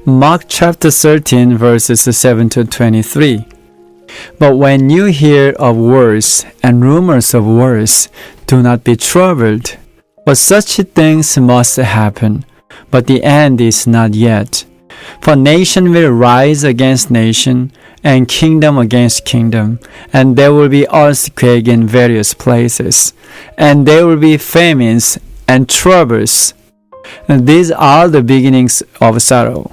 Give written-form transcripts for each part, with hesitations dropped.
Mark chapter 13 verses 7 to 23. But when you hear of wars and rumors of wars, do not be troubled. For such things must happen, but the end is not yet. For nation will rise against nation, and kingdom against kingdom, and there will be earthquake in various places, and there will be famines and troubles. And these are the beginnings of sorrow.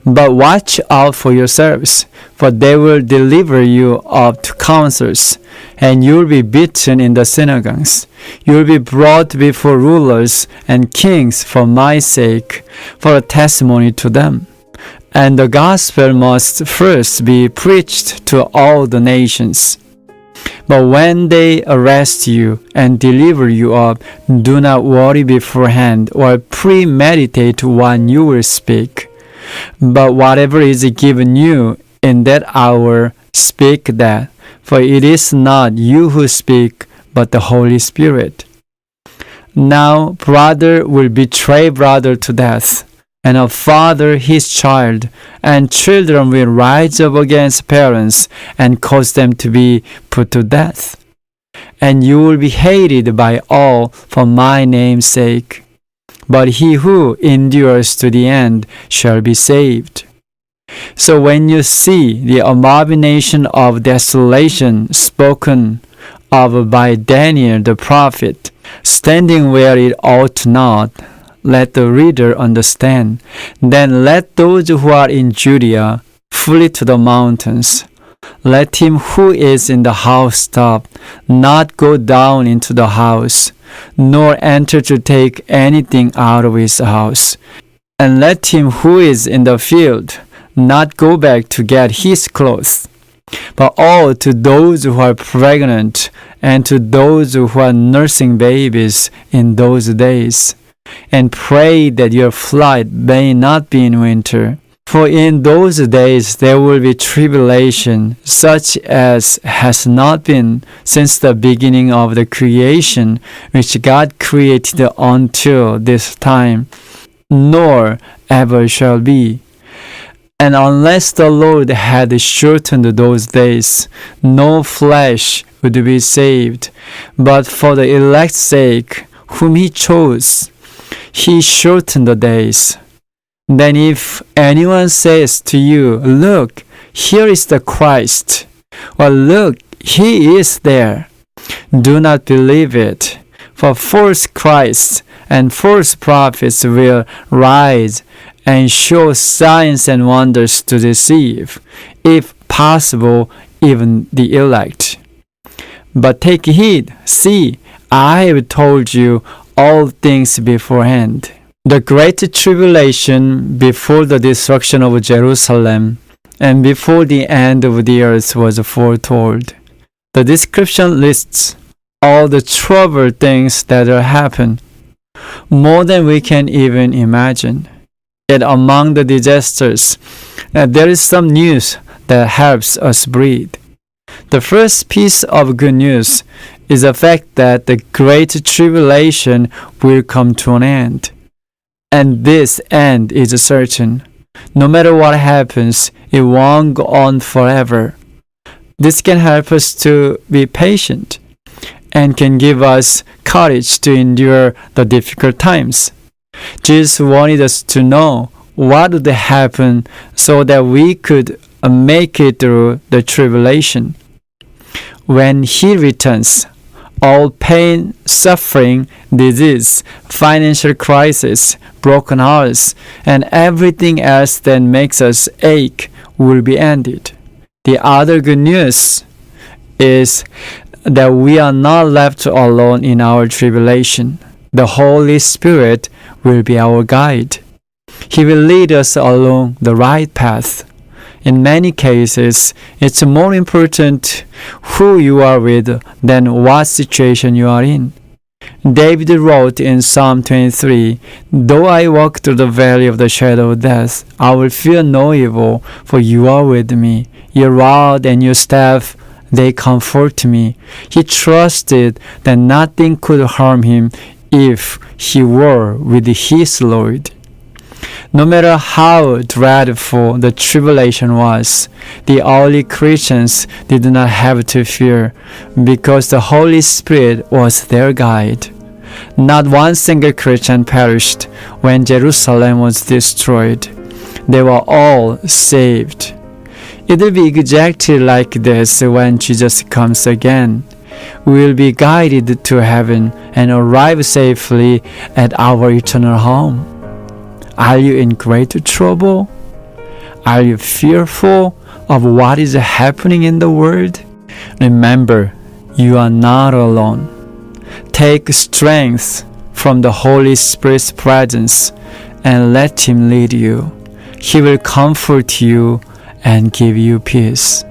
But watch out for yourselves, for they will deliver you up to councils, and you will be beaten in the synagogues. You will be brought before rulers and kings for my sake, for a testimony to them. And the gospel must first be preached to all the nations. But when they arrest you and deliver you up, do not worry beforehand or premeditate what you will speak. But whatever is given you in that hour, speak that, for it is not you who speak, but the Holy Spirit. Now brother will betray brother to death, and a father his child, and children will rise up against parents and cause them to be put to death. And you will be hated by all for my name's sake. But he who endures to the end shall be saved. So when you see the abomination of desolation spoken of by Daniel the prophet, standing where it ought not, let the reader understand. Then let those who are in Judea flee to the mountains. Let him who is in the housetop not go down into the house, nor enter to take anything out of his house. And let him who is in the field not go back to get his clothes. But all to those who are pregnant and to those who are nursing babies in those days. And pray that your flight may not be in winter. For in those days there will be tribulation, such as has not been since the beginning of the creation, which God created until this time, nor ever shall be. And unless the Lord had shortened those days, no flesh would be saved. But for the elect's sake, whom he chose, he shortened the days. Then if anyone says to you, look, here is the Christ, or look, he is there, do not believe it. For false Christs and false prophets will rise and show signs and wonders to deceive, if possible, even the elect. But take heed, see, I have told you all things beforehand. The great tribulation before the destruction of Jerusalem and before the end of the earth was foretold. The description lists all the troubled things that will happen, more than we can even imagine. Yet among the disasters, there is some news that helps us breathe. The first piece of good news is the fact that the great tribulation will come to an end. And this end is certain. No matter what happens, it won't go on forever. This can help us to be patient and can give us courage to endure the difficult times. Jesus wanted us to know what would happen so that we could make it through the tribulation. When he returns, all pain, suffering, disease, financial crisis, broken hearts, and everything else that makes us ache will be ended. The other good news is that we are not left alone in our tribulation. The Holy Spirit will be our guide. He will lead us along the right path. In many cases, it's more important who you are with than what situation you are in. David wrote in Psalm 23, "Though I walk through the valley of the shadow of death, I will fear no evil, for you are with me. Your rod and your staff, They comfort me. He trusted that nothing could harm him if he were with his Lord. No matter how dreadful the tribulation was, the early Christians did not have to fear because the Holy Spirit was their guide. Not one single Christian perished when Jerusalem was destroyed. They were all saved. It will be exactly like this when Jesus comes again. We will be guided to heaven and arrive safely at our eternal home. Are you in great trouble? Are you fearful of what is happening in the world? Remember, you are not alone. Take strength from the Holy Spirit's presence and let Him lead you. He will comfort you and give you peace.